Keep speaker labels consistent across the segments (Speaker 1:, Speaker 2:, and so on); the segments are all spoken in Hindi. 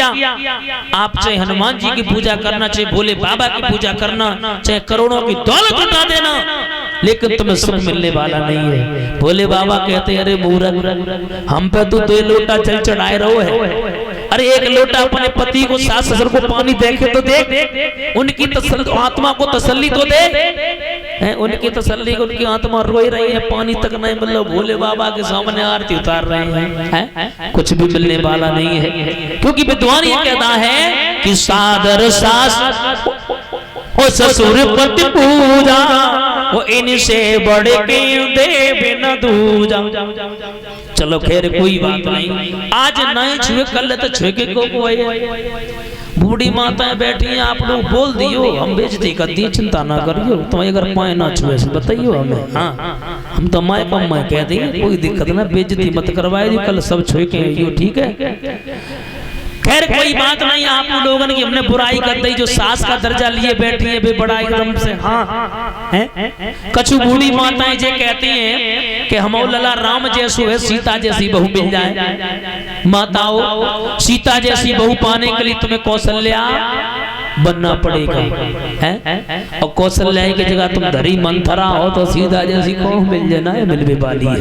Speaker 1: आप चाहे हनुमान जी की पूजा करना, चाहे भोले बाबा की पूजा करना, चाहे करोड़ों की दौलत उठा देना, लेकिन तुम्हें सुख मिलने वाला नहीं है। भोले बाबा कहते अरे मूर्ख, हम पे तू 2 लोटा जल चढ़ाए रहो है। अरे 1 लोटा अपने पति को, सास ससुर को पानी देखे तो देख, उनकी आत्मा को तसल्ली तो दे। उनकी तसल्ली को, उनकी आत्मा रोई रही है, पानी तक नहीं मिल रहा, भोले बाबा के सामने आरती उतार रहे हैं, कुछ भी मिलने वाला नहीं है। क्योंकि विद्वान ये कहता है कि सादर सास ओ ससुर पति पूजा, वो इनसे बढ़ के देव न दूजा। चलो खैर कोई बात नहीं, आज नहीं छुए कल तो छुए के को बूढ़ी माताएं बैठी हैं, आप लोग बोल दियो हम बेइज्जती कर दी, चिंता ना करियो, तुम अगर पाए ना छुए से बताइयो हमें। हाँ हम तो माए कम मैं कह देंगे, कोई दिक्कत ना, बेइज्जती मत करवाए, कल सब छुए के ठीक है। खैर कोई बात नहीं, आप लोगों की हमने बुराई कर दी, जो सास का दर्जा लिए बैठी है बे बड़ा एकदम से। हाँ हैं कछु बूढ़ी माताएं जे कहती हैं कि हम लला राम जैसो है, सीता जैसी बहू मिल जाए। माताओं, सीता जैसी बहू पाने के लिए तुम्हें कौशल्या बनना पड़ेगा, हैं? और कौशल्या की जगह तुम धरी मंथरा हो तो सीधा जैसी को मिल जाना है, मिलने वाली है।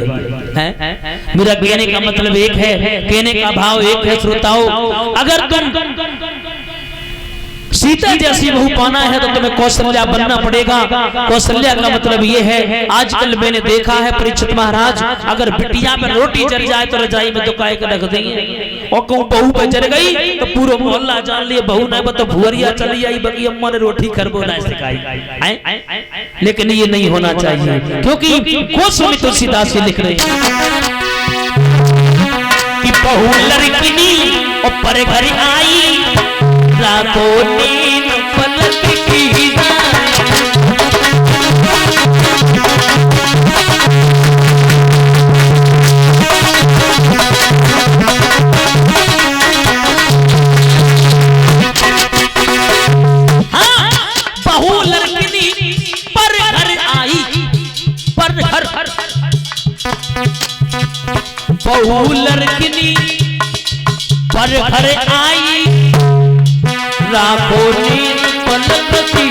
Speaker 1: मेरा कहने का मतलब एक है, कहने का भाव एक है श्रोताओं, अगर तुम सीता जैसी बहू पाना है तो तुम्हें कौशल्या बनना पड़ेगा। कौशल्या का मतलब ये है, आजकल मैंने देखा है परीक्षित महाराज, अगर बिटिया में रोटी जल जाए तो रजाई में दुकाए के रख देंगे, और कहूँ बहू पे जल गई तो पूरा मोहल्ला जान लिए बहू नहीं तो भुअरिया चली आई, बगी अम्मा ने रोटी खरबो ना सिखाई। लेकिन ये नहीं होना चाहिए, क्योंकि कोश में तुलसीदास जी लिख रहे हैं कि बहू लड़किनी और पर घर आई, रातों नींद पलक की हाँ बहू लड़किनी पर घर आई, पर घर बहू लड़किनी पर घर आई, राखो नींद पलक की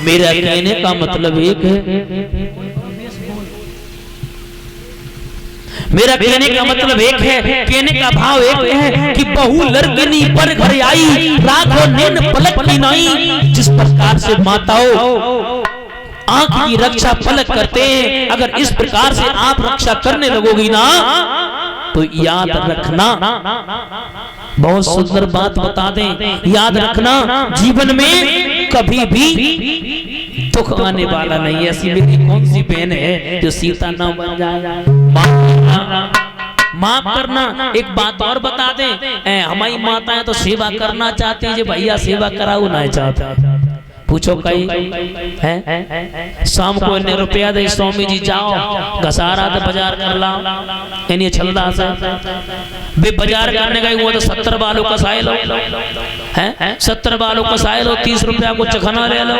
Speaker 1: मेरा कहने का मतलब एक है, मेरा कहने का मतलब एक है, कहने का भाव एक है कि बहू लड़किनी पर घर आई, राखो नींद पलक की नहीं। जिस प्रकार से माताओं आंख की रक्षा पलक करते हैं, अगर इस प्रकार से आप रक्षा करने लगोगी ना तो याद रखना, बहुत सुंदर बात बता दें, याद रखना जीवन में कभी भी दुख आने वाला नहीं। ऐसी मेरी कौन सी बहन है जो सीता ना बन जाए? माफ करना। एक बात और बता दें, हमारी माताएं तो सेवा करना चाहती है, जो भैया सेवा कराओ ना चाहता, पूछो कई है। शाम को इन्हें रुपया दे, स्वामी जी जाओ घसारा तो बाजार कर लाओ, इन्हें छलदा से बे बाजार करने गए वो तो 70 बालों कसाए लो, हैं 70 बालों कसाए लो, 30 रुपया को चखना ले लो,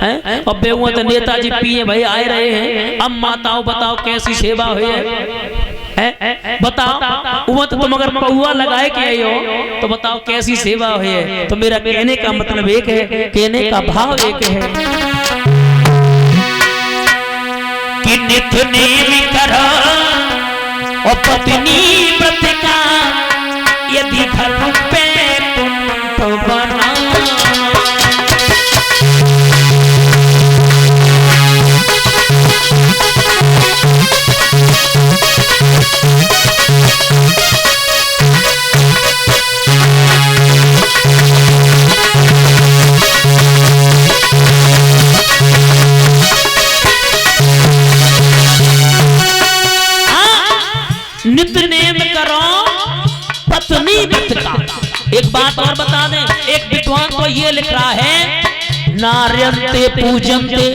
Speaker 1: हैं अब बे वो तो नेताजी पिए भाई आए रहे हैं। अब माताओं बताओ कैसी सेवा हुई है, बताओ वो तो तुम अगर पौआ लगाए के आए हो तो बताओ कैसी सेवा हुई है। तो मेरा कहने का मतलब एक है, कहने का भाव एक है कि नित्य नेम करो और पत्नी व्रत का, यदि धर्म पे तुम तो बना। नित्य नेम करो पत्नी व्रत का। एक बात और बता दें, एक विद्वान तो ये लिख रहा है, नार्यन्ते पूजन्ते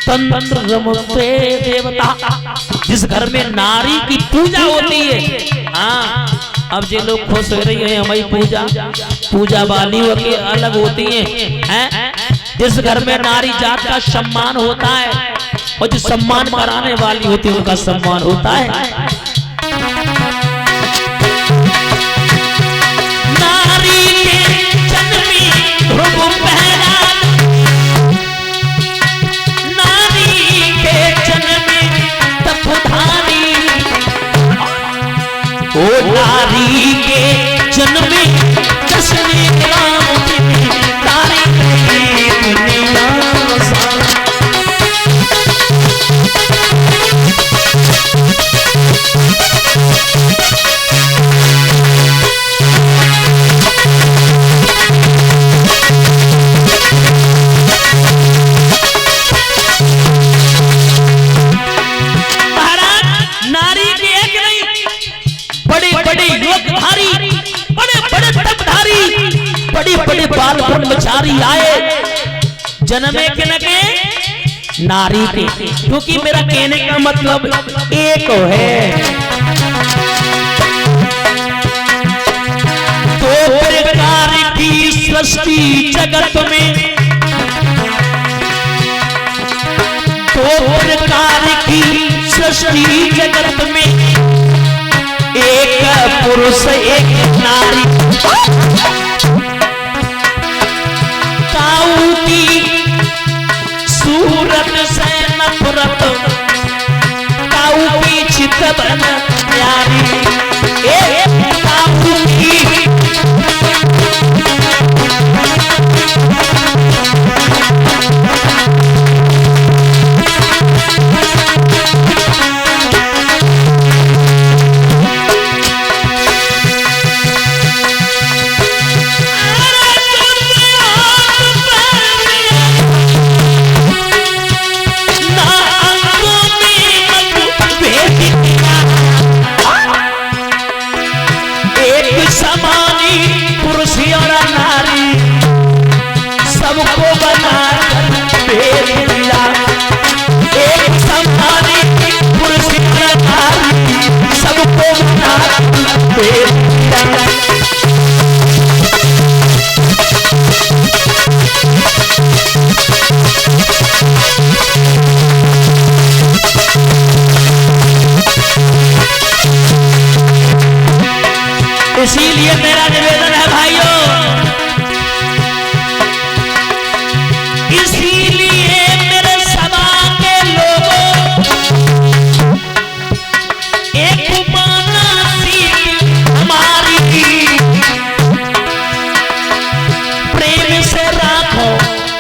Speaker 1: तंत्र रमते देवता। जिस घर में नारी की पूजा होती है, हाँ अब जे लोग खुश हो रही है हमारी पूजा वाली के अलग होती हैं। जिस घर में नारी जात का सम्मान होता है और जो सम्मान कराने वाली होती है उनका सम्मान होता है। नारी के जन्मी ध्रुव पहरा, नारी के जन्मी तपधारी, ओ नारी के जन्मी जश्न राम की तारी दुनिया सारा। बड़े बाल ब्रह्मचारी आए जन्मे के लगे नारी के, क्योंकि मेरा कहने का मतलब एक है। तो प्रकार की सृष्टि जगत में, तो प्रकार की सृष्टि जगत में एक पुरुष एक नारी। काऊ की सूरत से नफरत, काऊ की चितवन प्यारी, काऊ की सबको बना भेज दिया, एक समानी पुरुष नारी सबको बना भेज दिया। इसीलिए मेरा निवेदन है भाइयों, इसीलिए मेरे सभा के लोगों एक माना सीख हमारी, प्रेम से राखो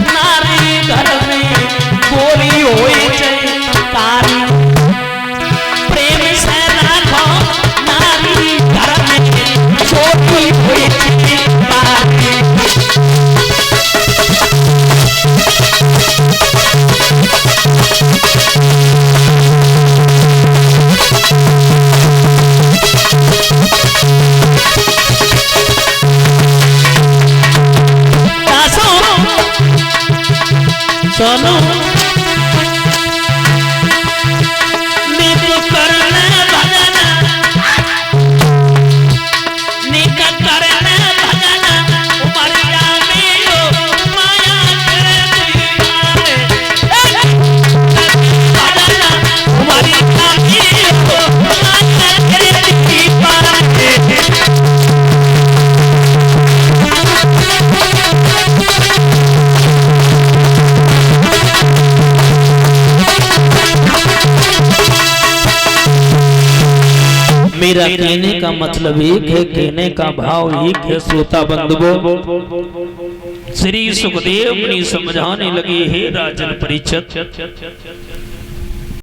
Speaker 1: नारी घर में गोली होए जयकारी, प्रेम से राखो नारी घर में गोली होए जयकारी। सोनू निक करने भजन, निक करने भजन उमरिया में हो माया करे दीवाने, भजन उमरिया में हो माया करे दीवाने। मेरा कहने का मतलब एक है, कहने का भाव एक है। श्रोता बंधुओं, श्री सुखदेव मुनि समझाने लगे, हे राजन परीक्षित,